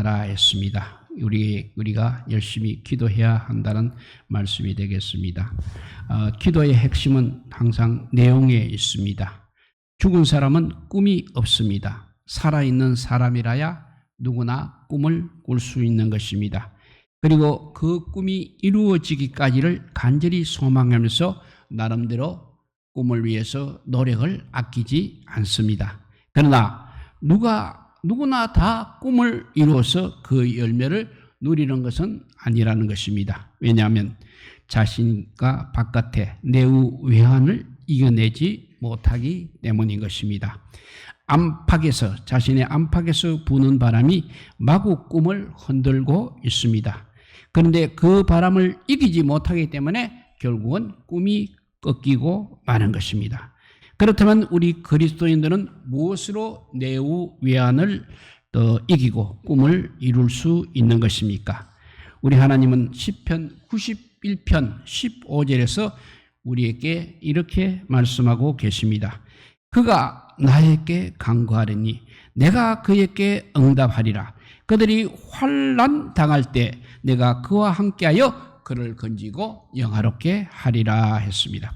기도하라 했습니다. 우리가 열심히 기도해야 한다는 말씀이 되겠습니다. 기도의 핵심은 항상 내용에 있습니다. 죽은 사람은 꿈이 없습니다. 살아있는 사람이라야 누구나 꿈을 꿀 수 있는 것입니다. 그리고 그 꿈이 이루어지기까지를 간절히 소망하면서 나름대로 꿈을 위해서 노력을 아끼지 않습니다. 그러나 누구나 다 꿈을 이루어서 그 열매를 누리는 것은 아니라는 것입니다. 왜냐하면 자신과 바깥의 내우 외환을 이겨내지 못하기 때문인 것입니다. 자신의 안팎에서 부는 바람이 마구 꿈을 흔들고 있습니다. 그런데 그 바람을 이기지 못하기 때문에 결국은 꿈이 꺾이고 마는 것입니다. 그렇다면 우리 그리스도인들은 무엇으로 내우 외환을 이기고 꿈을 이룰 수 있는 것입니까? 우리 하나님은 시편 91편 15절에서 우리에게 이렇게 말씀하고 계십니다. 그가 나에게 간구하리니 내가 그에게 응답하리라. 그들이 환난 당할 때 내가 그와 함께하여 그를 건지고 영화롭게 하리라 했습니다.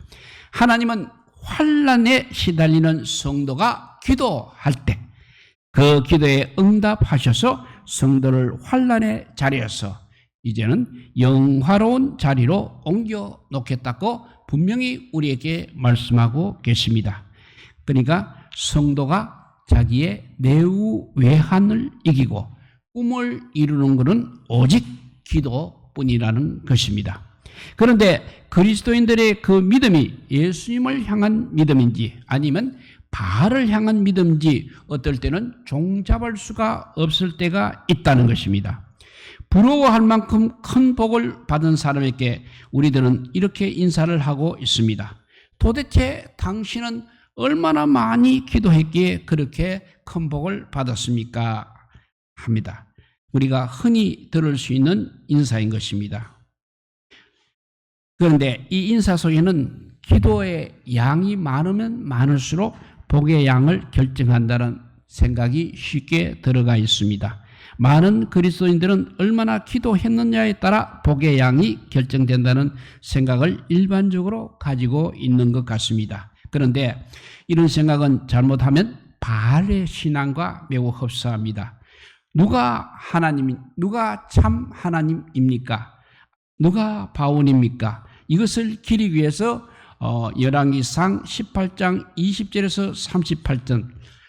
하나님은 환난에 시달리는 성도가 기도할 때 그 기도에 응답하셔서 성도를 환난의 자리에서 이제는 영화로운 자리로 옮겨 놓겠다고 분명히 우리에게 말씀하고 계십니다. 그러니까 성도가 자기의 내우 외환을 이기고 꿈을 이루는 것은 오직 기도뿐이라는 것입니다. 그런데 그리스도인들의 그 믿음이 예수님을 향한 믿음인지 아니면 바알을 향한 믿음인지 어떨 때는 종잡을 수가 없을 때가 있다는 것입니다. 부러워할 만큼 큰 복을 받은 사람에게 우리들은 이렇게 인사를 하고 있습니다. 도대체 당신은 얼마나 많이 기도했기에 그렇게 큰 복을 받았습니까? 합니다. 우리가 흔히 들을 수 있는 인사인 것입니다. 그런데 이 인사 속에는 기도의 양이 많으면 많을수록 복의 양을 결정한다는 생각이 쉽게 들어가 있습니다. 많은 그리스도인들은 얼마나 기도했느냐에 따라 복의 양이 결정된다는 생각을 일반적으로 가지고 있는 것 같습니다. 그런데 이런 생각은 잘못하면 바알의 신앙과 매우 흡사합니다. 누가 참 하나님입니까? 누가 바울입니까? 이것을 기리기 위해서 열왕기상 18장 20절에서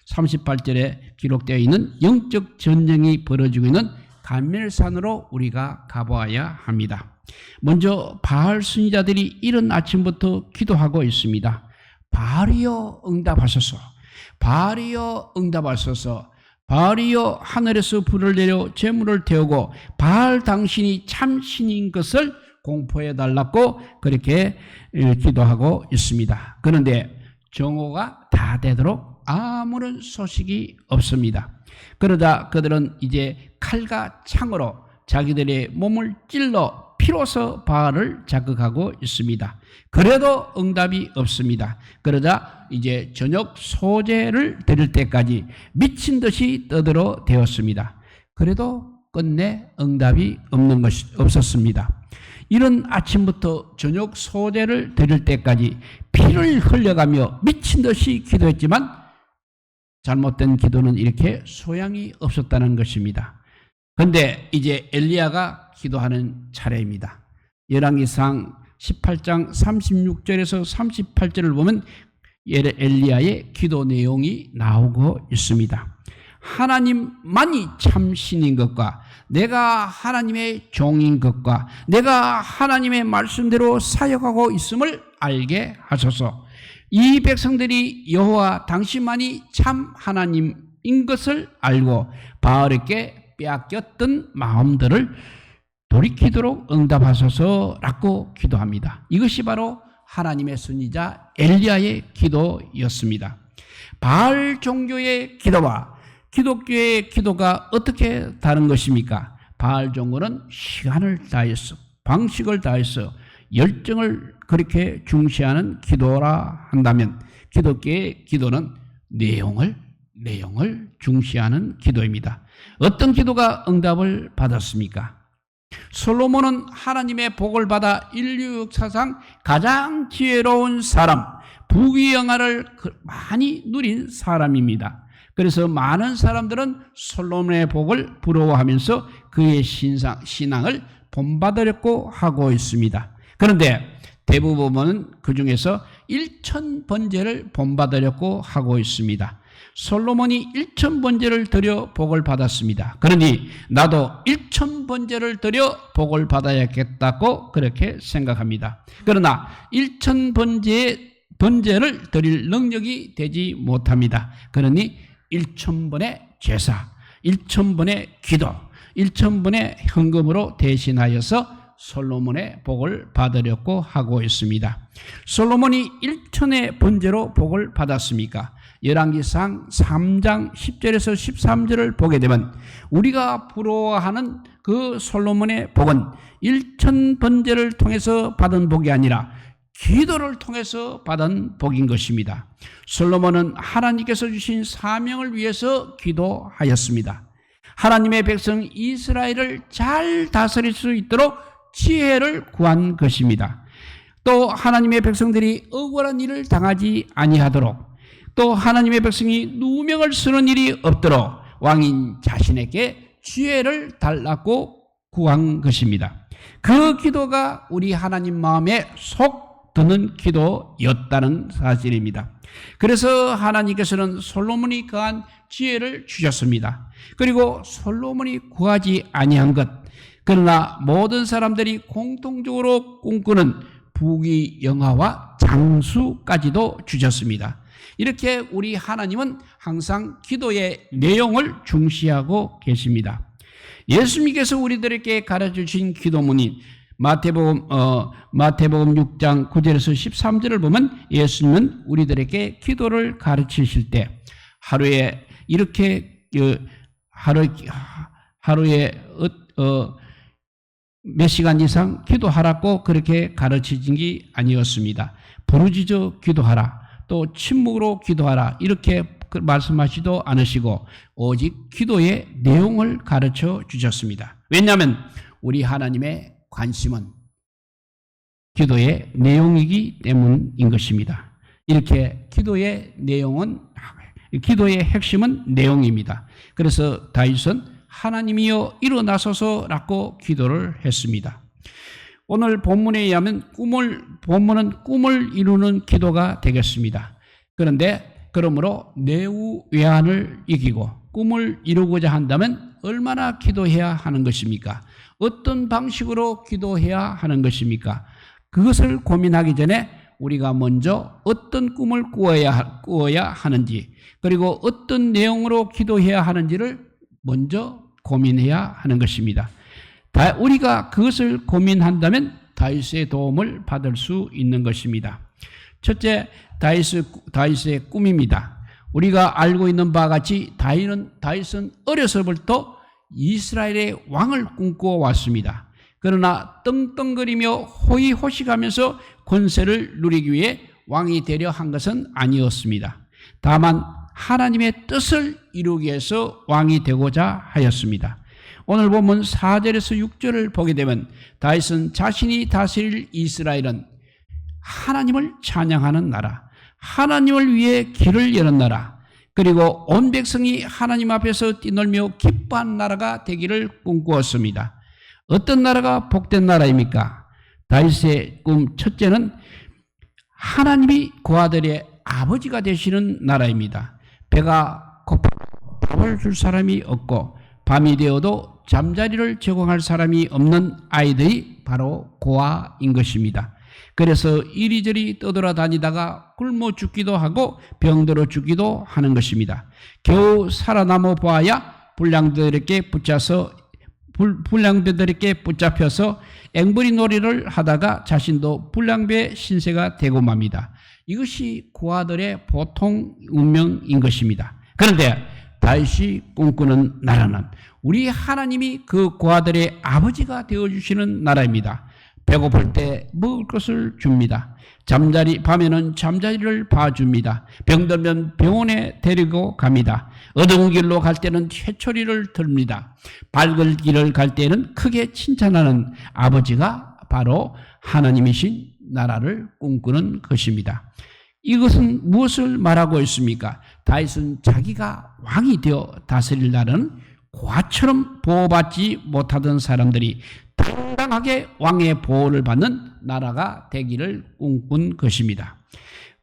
38절에 기록되어 있는 영적 전쟁이 벌어지고 있는 갈멜산으로 우리가 가보아야 합니다. 먼저 바알 순위자들이 이른 아침부터 기도하고 있습니다. 바알이여 응답하소서, 바알이여 응답하소서, 바알이여 하늘에서 불을 내려 재물을 태우고 바알 당신이 참 신인 것을 공포해 달라고 그렇게 기도하고 있습니다. 그런데 정오가 다 되도록 아무런 소식이 없습니다. 그러다 그들은 이제 칼과 창으로 자기들의 몸을 찔러 피로서 바알을 자극하고 있습니다. 그래도 응답이 없습니다. 그러자 이제 저녁 소제를 드릴 때까지 미친 듯이 떠들어 대었습니다. 그래도 끝내 응답이 없었습니다. 이른 아침부터 저녁 소제를 드릴 때까지 피를 흘려가며 미친 듯이 기도했지만 잘못된 기도는 이렇게 소양이 없었다는 것입니다. 그런데 이제 엘리야가 기도하는 차례입니다. 열왕기상 18장 36절에서 38절을 보면 엘리야의 기도 내용이 나오고 있습니다. 하나님만이 참 신인 것과 내가 하나님의 종인 것과 내가 하나님의 말씀대로 사역하고 있음을 알게 하소서. 이 백성들이 여호와 당신만이 참 하나님인 것을 알고 바알에게 빼앗겼던 마음들을 돌이키도록 응답하소서라고 기도합니다. 이것이 바로 하나님의 선지자 엘리야의 기도였습니다. 바알 종교의 기도와 기독교의 기도가 어떻게 다른 것입니까? 바알 종교는 시간을 다해서 방식을 다해서 열정을 그렇게 중시하는 기도라 한다면 기독교의 기도는 내용을 중시하는 기도입니다. 어떤 기도가 응답을 받았습니까? 솔로몬은 하나님의 복을 받아 인류 역사상 가장 지혜로운 사람, 부귀영화를 많이 누린 사람입니다. 그래서 많은 사람들은 솔로몬의 복을 부러워하면서 그의 신앙을 본받으려고 하고 있습니다. 그런데 대부분은 그 중에서 1000번제를 본받으려고 하고 있습니다. 솔로몬이 1000번제를 드려 복을 받았습니다. 그러니 나도 1000번제를 드려 복을 받아야겠다고 그렇게 생각합니다. 그러나 1000번제를 드릴 능력이 되지 못합니다. 그러니 1000번의 제사, 1000번의 기도, 1000번의 헌금으로 대신하여서 솔로몬의 복을 받으려고 하고 있습니다. 솔로몬이 1000의 번제로 복을 받았습니까? 열왕기상 3장 10절에서 13절을 보게 되면 우리가 부러워하는 그 솔로몬의 복은 1000번제를 통해서 받은 복이 아니라 기도를 통해서 받은 복인 것입니다. 솔로몬은 하나님께서 주신 사명을 위해서 기도하였습니다. 하나님의 백성 이스라엘을 잘 다스릴 수 있도록 지혜를 구한 것입니다. 또 하나님의 백성들이 억울한 일을 당하지 아니하도록, 또 하나님의 백성이 누명을 쓰는 일이 없도록 왕인 자신에게 지혜를 달라고 구한 것입니다. 그 기도가 우리 하나님 마음에 속 드는 기도였다는 사실입니다. 그래서 하나님께서는 솔로몬이 거한 지혜를 주셨습니다. 그리고 솔로몬이 구하지 아니한 것, 그러나 모든 사람들이 공통적으로 꿈꾸는 부귀영화와 장수까지도 주셨습니다. 이렇게 우리 하나님은 항상 기도의 내용을 중시하고 계십니다. 예수님께서 우리들에게 가르쳐주신 기도문인 마태복음 6장 9절에서 13절을 보면 예수님은 우리들에게 기도를 가르치실 때 하루에 이렇게 하루에 몇 시간 이상 기도하라고 그렇게 가르치신 게 아니었습니다. 부르짖어 기도하라, 또 침묵으로 기도하라, 이렇게 말씀하시도 않으시고 오직 기도의 내용을 가르쳐 주셨습니다. 왜냐하면 우리 하나님의 관심은 기도의 내용이기 때문인 것입니다. 이렇게 기도의 핵심은 내용입니다. 그래서 다윗은 하나님이여 일어나소서라고 기도를 했습니다. 오늘 본문에 의하면 본문은 꿈을 이루는 기도가 되겠습니다. 그러므로 내우 외환을 이기고 꿈을 이루고자 한다면 얼마나 기도해야 하는 것입니까? 어떤 방식으로 기도해야 하는 것입니까? 그것을 고민하기 전에 우리가 먼저 어떤 꿈을 꾸어야 하는지, 그리고 어떤 내용으로 기도해야 하는지를 먼저 고민해야 하는 것입니다. 우리가 그것을 고민한다면 다윗의 도움을 받을 수 있는 것입니다. 첫째, 다윗의 꿈입니다. 우리가 알고 있는 바와 같이 다윗은 어려서부터 이스라엘의 왕을 꿈꾸어 왔습니다. 그러나 떵떵거리며 호의호식하면서 권세를 누리기 위해 왕이 되려 한 것은 아니었습니다. 다만 하나님의 뜻을 이루기 위해서 왕이 되고자 하였습니다. 오늘 보면 4절에서 6절을 보게 되면 다윗은 자신이 다스릴 이스라엘은 하나님을 찬양하는 나라, 하나님을 위해 길을 여는 나라, 그리고 온 백성이 하나님 앞에서 뛰놀며 기뻐하는 나라가 되기를 꿈꾸었습니다. 어떤 나라가 복된 나라입니까? 다윗의 꿈 첫째는 하나님이 그 아들의 아버지가 되시는 나라입니다. 배가 고파 밥을 줄 사람이 없고 밤이 되어도 잠자리를 제공할 사람이 없는 아이들이 바로 고아인 것입니다. 그래서 이리저리 떠돌아다니다가 굶어 죽기도 하고 병들어 죽기도 하는 것입니다. 겨우 살아남아 보아야 불량배들에게 붙잡혀서 앵벌이 놀이를 하다가 자신도 불량배 신세가 되고 맙니다. 이것이 고아들의 보통 운명인 것입니다. 그런데 다윗이 꿈꾸는 나라는 우리 하나님이 그 고아들의 아버지가 되어주시는 나라입니다. 배고플 때 먹을 것을 줍니다. 밤에는 잠자리를 봐줍니다. 병들면 병원에 데리고 갑니다. 어두운 길로 갈 때는 회초리를 들립니다. 밝은 길을 갈 때는 크게 칭찬하는 아버지가 바로 하나님이신 나라를 꿈꾸는 것입니다. 이것은 무엇을 말하고 있습니까? 다윗은 자기가 왕이 되어 다스릴 날은 고아처럼 보호받지 못하던 사람들이 당당하게 왕의 보호를 받는 나라가 되기를 꿈꾼 것입니다.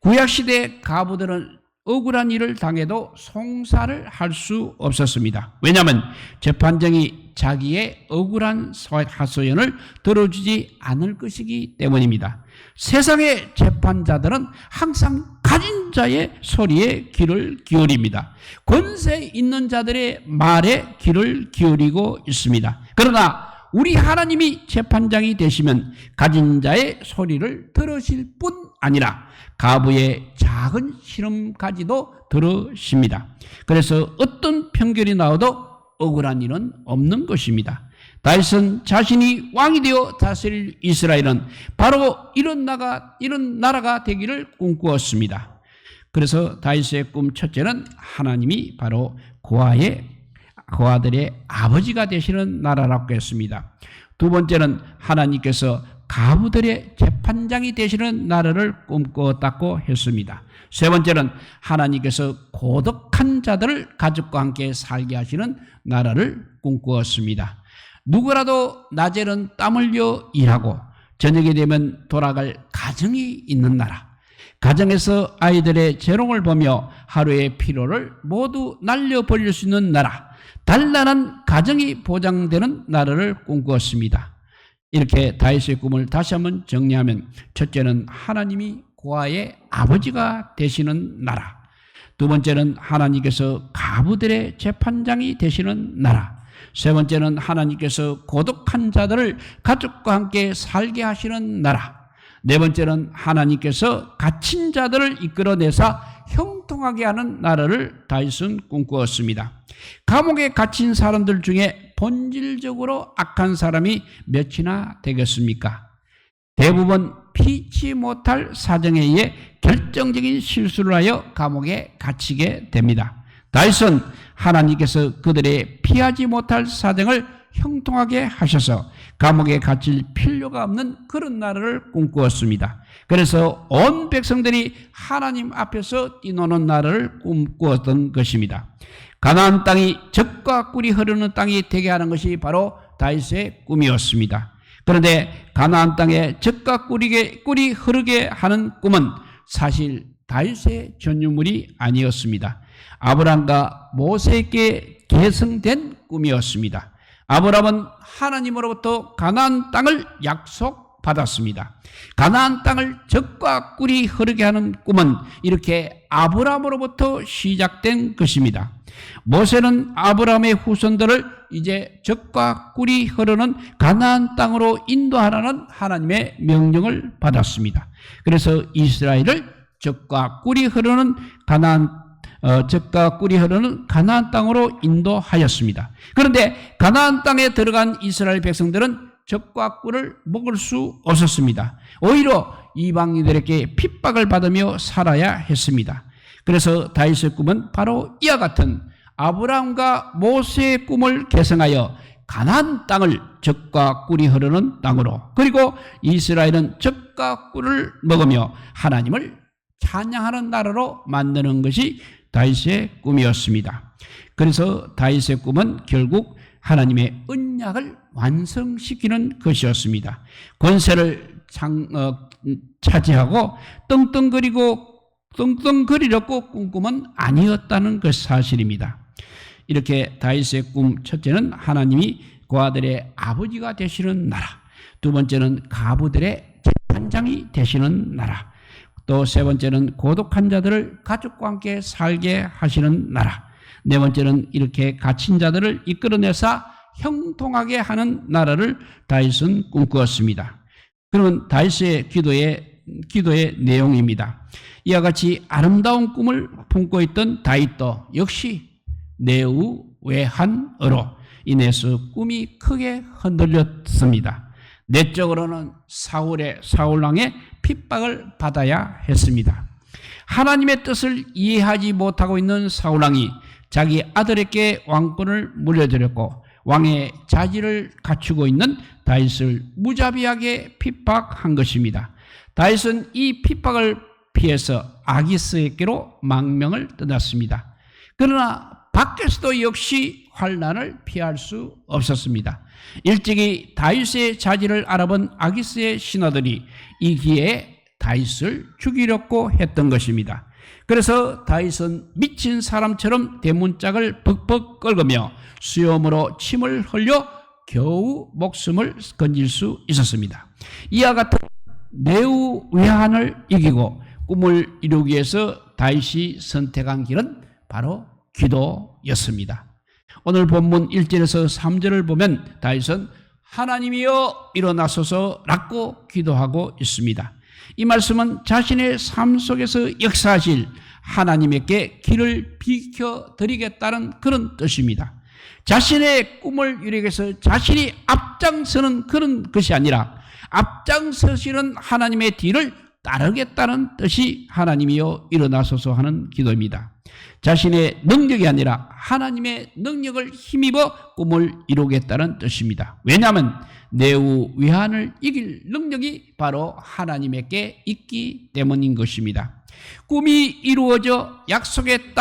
구약시대 가부들은 억울한 일을 당해도 송사를 할 수 없었습니다. 왜냐하면 재판장이 자기의 억울한 하소연을 들어주지 않을 것이기 때문입니다. 세상의 재판자들은 항상 가진 자의 소리에 귀를 기울입니다. 권세 있는 자들의 말에 귀를 기울이고 있습니다. 그러나 우리 하나님이 재판장이 되시면 가진 자의 소리를 들으실 뿐 아니라 가부의 작은 시름까지도 들으십니다. 그래서 어떤 판결이 나와도 억울한 일은 없는 것입니다. 다윗은 자신이 왕이 되어 다스릴 이스라엘은 바로 이런 나라가 되기를 꿈꾸었습니다. 그래서 다윗의 꿈 첫째는 하나님이 바로 고아들의 아버지가 되시는 나라라고 했습니다. 두 번째는 하나님께서 가부들의 재판장이 되시는 나라를 꿈꾸었다고 했습니다. 세 번째는 하나님께서 고독한 자들을 가족과 함께 살게 하시는 나라를 꿈꾸었습니다. 누구라도 낮에는 땀 흘려 일하고 저녁이 되면 돌아갈 가정이 있는 나라, 가정에서 아이들의 재롱을 보며 하루의 피로를 모두 날려버릴 수 있는 나라, 단란한 가정이 보장되는 나라를 꿈꾸었습니다. 이렇게 다윗의 꿈을 다시 한번 정리하면 첫째는 하나님이 고아의 아버지가 되시는 나라, 두 번째는 하나님께서 가부들의 재판장이 되시는 나라, 세 번째는 하나님께서 고독한 자들을 가족과 함께 살게 하시는 나라, 네 번째는 하나님께서 갇힌 자들을 이끌어내사 형통하게 하는 나라를 다윗은 꿈꾸었습니다. 감옥에 갇힌 사람들 중에 본질적으로 악한 사람이 몇이나 되겠습니까? 대부분 피치 못할 사정에 의해 결정적인 실수를 하여 감옥에 갇히게 됩니다. 다윗은 하나님께서 그들의 피하지 못할 사정을 형통하게 하셔서 감옥에 갇힐 필요가 없는 그런 나라를 꿈꾸었습니다. 그래서 온 백성들이 하나님 앞에서 뛰노는 나라를 꿈꾸었던 것입니다. 가나안 땅이 젖과 꿀이 흐르는 땅이 되게 하는 것이 바로 다윗의 꿈이었습니다. 그런데 가나안 땅에 젖과 꿀이 흐르게 하는 꿈은 사실 다윗의 전유물이 아니었습니다. 아브람과 모세에게 계승된 꿈이었습니다. 아브람은 하나님으로부터 가나안 땅을 약속받았습니다. 가나안 땅을 젖과 꿀이 흐르게 하는 꿈은 이렇게 아브람으로부터 시작된 것입니다. 모세는 아브람의 후손들을 이제 젖과 꿀이 흐르는 가나안 땅으로 인도하라는 하나님의 명령을 받았습니다. 그래서 이스라엘을 젖과 꿀이 흐르는 가나안 땅으로 인도하였습니다. 그런데 가나안 땅에 들어간 이스라엘 백성들은 젖과 꿀을 먹을 수 없었습니다. 오히려 이방인들에게 핍박을 받으며 살아야 했습니다. 그래서 다윗의 꿈은 바로 이와 같은 아브람과 모세의 꿈을 계승하여 가나안 땅을 젖과 꿀이 흐르는 땅으로, 그리고 이스라엘은 젖과 꿀을 먹으며 하나님을 찬양하는 나라로 만드는 것이 다윗의 꿈이었습니다. 그래서 다윗의 꿈은 결국 하나님의 언약을 완성시키는 것이었습니다. 권세를 차지하고 떵떵거리려고 꿈꾸면 아니었다는 것 사실입니다. 이렇게 다윗의 꿈 첫째는 하나님이 고아들의 아버지가 되시는 나라, 두 번째는 가부들의 재판장이 되시는 나라, 또 세 번째는 고독한 자들을 가족과 함께 살게 하시는 나라, 네 번째는 이렇게 갇힌 자들을 이끌어내사 형통하게 하는 나라를 다윗은 꿈꾸었습니다. 그러면 다윗의 기도의 내용입니다. 이와 같이 아름다운 꿈을 품고 있던 다윗도 역시 내후 외한으로 인해서 꿈이 크게 흔들렸습니다. 내적으로는 사울왕의 핍박을 받아야 했습니다. 하나님의 뜻을 이해하지 못하고 있는 사울왕이 자기 아들에게 왕권을 물려드렸고 왕의 자질을 갖추고 있는 다윗을 무자비하게 핍박한 것입니다. 다윗은 이 핍박을 피해서 아기스에게로 망명을 떠났습니다. 그러나 밖에서도 역시 환난을 피할 수 없었습니다. 일찍이 다윗의 자질을 알아본 아기스의 신하들이 이 기회에 다윗을 죽이려고 했던 것입니다. 그래서 다윗은 미친 사람처럼 대문짝을 벅벅 긁으며 수염으로 침을 흘려 겨우 목숨을 건질 수 있었습니다. 이와 같은 내우 외환을 이기고 꿈을 이루기 위해서 다윗이 선택한 길은 바로 기도였습니다. 오늘 본문 1절에서 3절을 보면 다윗은 하나님이여 일어나소서 라고 기도하고 있습니다. 이 말씀은 자신의 삶 속에서 역사하실 하나님에게 길을 비켜드리겠다는 그런 뜻입니다. 자신의 꿈을 이루기 위해서 자신이 앞장서는 그런 것이 아니라 앞장서시는 하나님의 뒤를 따르겠다는 뜻이 하나님이여 일어나소서 하는 기도입니다. 자신의 능력이 아니라 하나님의 능력을 힘입어 꿈을 이루겠다는 뜻입니다. 왜냐하면 내우 위한을 이길 능력이 바로 하나님에게 있기 때문인 것입니다. 꿈이 이루어져 약속의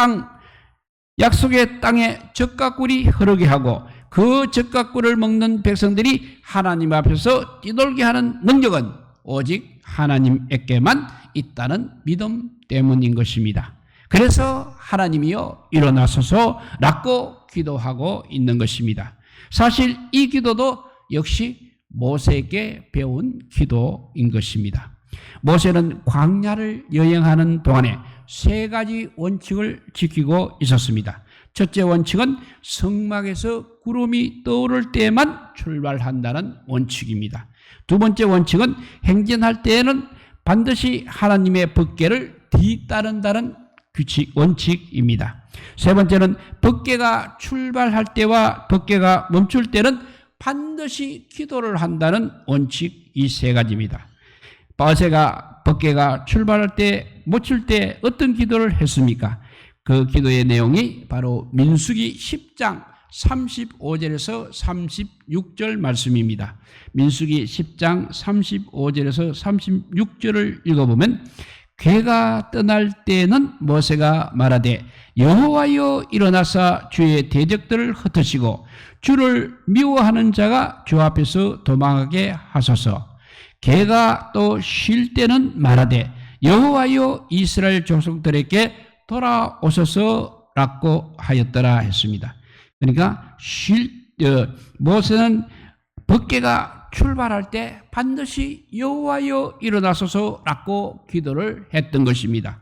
땅에 젖가꿀이 흐르게 하고 그 젖가꿀을 먹는 백성들이 하나님 앞에서 뛰놀게 하는 능력은 오직 하나님에게만 있다는 믿음 때문인 것입니다. 그래서 하나님이여 일어나소서 라고 기도하고 있는 것입니다. 사실 이 기도도 역시 모세에게 배운 기도인 것입니다. 모세는 광야를 여행하는 동안에 3가지 원칙을 지키고 있었습니다. 첫째 원칙은 성막에서 구름이 떠오를 때만 출발한다는 원칙입니다. 두 번째 원칙은 행진할 때에는 반드시 하나님의 법궤를 뒤따른다는 원칙입니다. 세 번째는 법궤가 출발할 때와 법궤가 멈출 때는 반드시 기도를 한다는 원칙, 이 3가지입니다. 모세가 법궤가 출발할 때, 멈출 때 어떤 기도를 했습니까? 그 기도의 내용이 바로 민수기 10장 35절에서 36절 말씀입니다. 민수기 10장 35절에서 36절을 읽어보면 궤가 떠날 때는 모세가 말하되 여호와여 일어나사 주의 대적들을 흩으시고 주를 미워하는 자가 주 앞에서 도망하게 하소서. 궤가 또 쉴 때는 말하되 여호와여 이스라엘 족속들에게 돌아오소서라고 하였더라 했습니다. 그러니까 모세는 법궤가 출발할 때 반드시 여호와여 일어나소서라고 기도를 했던 것입니다.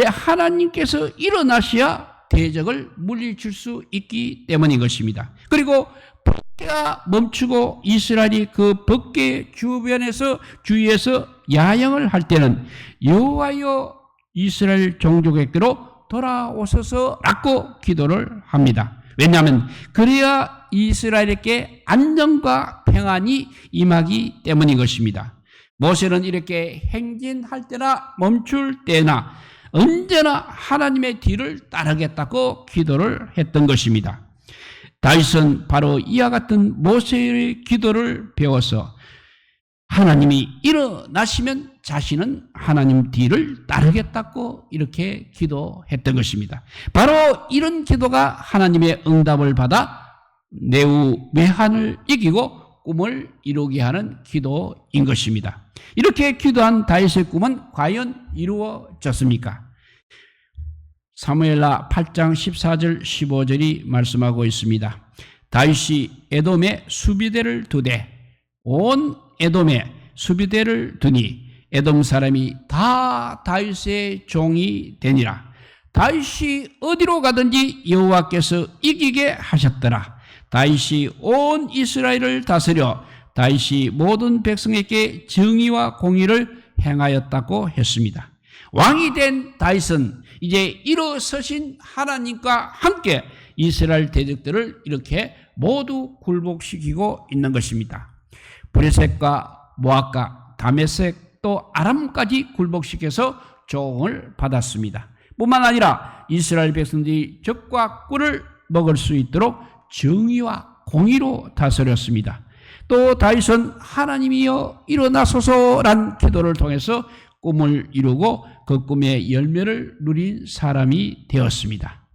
하나님께서 일어나셔야 대적을 물리칠 수 있기 때문인 것입니다. 그리고 법궤가 멈추고 이스라엘이 그 법궤 주위에서 야영을 할 때는 여호와여 이스라엘 종족에게로 돌아오소서라고 기도를 합니다. 왜냐하면 그래야 이스라엘에게 안정과 평안이 임하기 때문인 것입니다. 모세는 이렇게 행진할 때나 멈출 때나 언제나 하나님의 뒤를 따르겠다고 기도를 했던 것입니다. 다윗은 바로 이와 같은 모세의 기도를 배워서 하나님이 일어나시면 자신은 하나님 뒤를 따르겠다고 이렇게 기도했던 것입니다. 바로 이런 기도가 하나님의 응답을 받아 내우 외환을 이기고 꿈을 이루게 하는 기도인 것입니다. 이렇게 기도한 다윗의 꿈은 과연 이루어졌습니까? 사무엘하 8장 14절 15절이 말씀하고 있습니다. 다윗이 에돔에 수비대를 두되 온 에돔에 수비대를 두니 에돔 사람이 다 다윗의 종이 되니라. 다윗이 어디로 가든지 여호와께서 이기게 하셨더라. 다윗이 온 이스라엘을 다스려 다윗이 모든 백성에게 정의와 공의를 행하였다고 했습니다. 왕이 된 다윗은 이제 일어서신 하나님과 함께 이스라엘 대적들을 이렇게 모두 굴복시키고 있는 것입니다. 브레셋과 모압과 다메섹 또 아람까지 굴복시켜서 조공을 받았습니다. 뿐만 아니라 이스라엘 백성들이 적과 꿀을 먹을 수 있도록 정의와 공의로 다스렸습니다. 또 다윗은 하나님이여 일어나소서란 기도를 통해서 꿈을 이루고 그 꿈의 열매를 누린 사람이 되었습니다.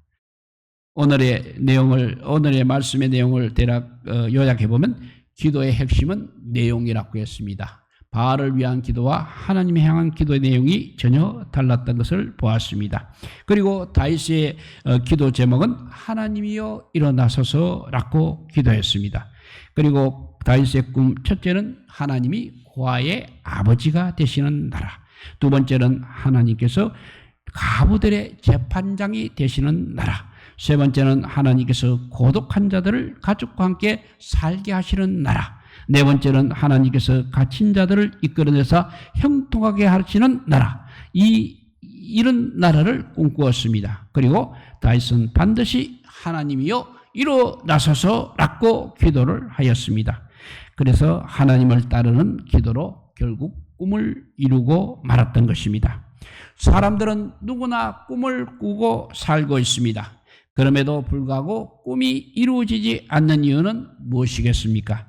오늘의 말씀의 내용을 대략 요약해 보면 기도의 핵심은 내용이라고 했습니다. 바알을 위한 기도와 하나님을 향한 기도의 내용이 전혀 달랐던 것을 보았습니다. 그리고 다윗의 기도 제목은 하나님이여 일어나소서라고 기도했습니다. 그리고 다윗의 꿈 첫째는 하나님이 고아의 아버지가 되시는 나라, 두 번째는 하나님께서 가부들의 재판장이 되시는 나라, 세 번째는 하나님께서 고독한 자들을 가족과 함께 살게 하시는 나라, 네 번째는 하나님께서 갇힌 자들을 이끌어내서 형통하게 하시는 나라, 이런 나라를 꿈꾸었습니다. 그리고 다윗은 반드시 하나님이여 일어나소서라고 기도를 하였습니다. 그래서 하나님을 따르는 기도로 결국 꿈을 이루고 말았던 것입니다. 사람들은 누구나 꿈을 꾸고 살고 있습니다. 그럼에도 불구하고 꿈이 이루어지지 않는 이유는 무엇이겠습니까?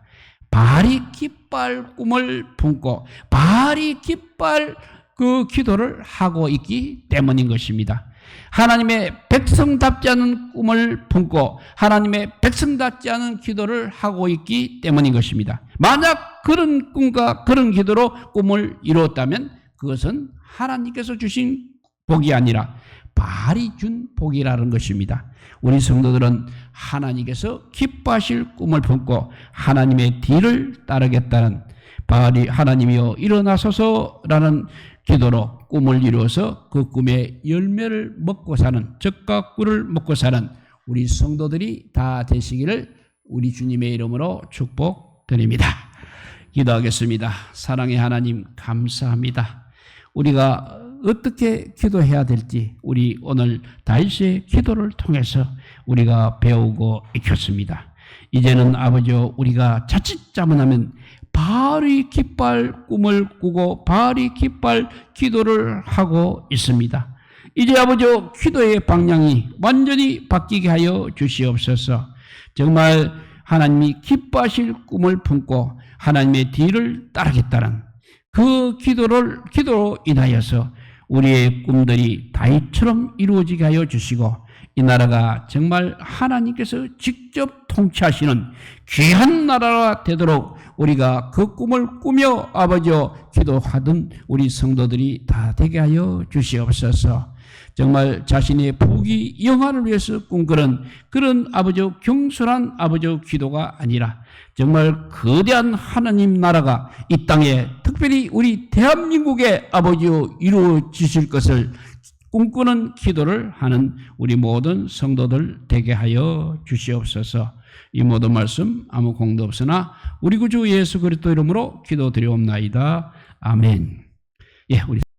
바알이 깃발 꿈을 품고 바알이 깃발 그 기도를 하고 있기 때문인 것입니다. 하나님의 백성답지 않은 꿈을 품고 하나님의 백성답지 않은 기도를 하고 있기 때문인 것입니다. 만약 그런 꿈과 그런 기도로 꿈을 이루었다면 그것은 하나님께서 주신 복이 아니라 바알이 준 복이라는 것입니다. 우리 성도들은 하나님께서 기뻐하실 꿈을 품고 하나님의 뒤를 따르겠다는 바알이 하나님이여 일어나소서라는 기도로 꿈을 이루어서 그 꿈의 열매를 먹고 사는, 적과 꿀을 먹고 사는 우리 성도들이 다 되시기를 우리 주님의 이름으로 축복드립니다. 기도하겠습니다. 사랑의 하나님 감사합니다. 우리가 어떻게 기도해야 될지 우리 오늘 다윗의 기도를 통해서 우리가 배우고 익혔습니다. 이제는 아버지여 우리가 자칫 잘못하면 바알이 깃발 꿈을 꾸고 바알이 깃발 기도를 하고 있습니다. 이제 아버지여 기도의 방향이 완전히 바뀌게 하여 주시옵소서. 정말 하나님이 기뻐하실 꿈을 품고 하나님의 뒤를 따르겠다는 그 기도로 인하여서 우리의 꿈들이 다윗처럼 이루어지게 하여 주시고 이 나라가 정말 하나님께서 직접 통치하시는 귀한 나라가 되도록 우리가 그 꿈을 꾸며 아버지여 기도하던 우리 성도들이 다 되게 하여 주시옵소서. 정말 자신의 부귀 영화를 위해서 꿈꾸는 그런 아버지여 경솔한 아버지여 기도가 아니라 정말 거대한 하나님 나라가 이 땅에 특별히 우리 대한민국의 아버지여 이루어지실 것을 꿈꾸는 기도를 하는 우리 모든 성도들 되게 하여 주시옵소서. 이 모든 말씀 아무 공도 없으나 우리 구주 예수 그리스도 이름으로 기도드리옵나이다. 아멘. 예, 우리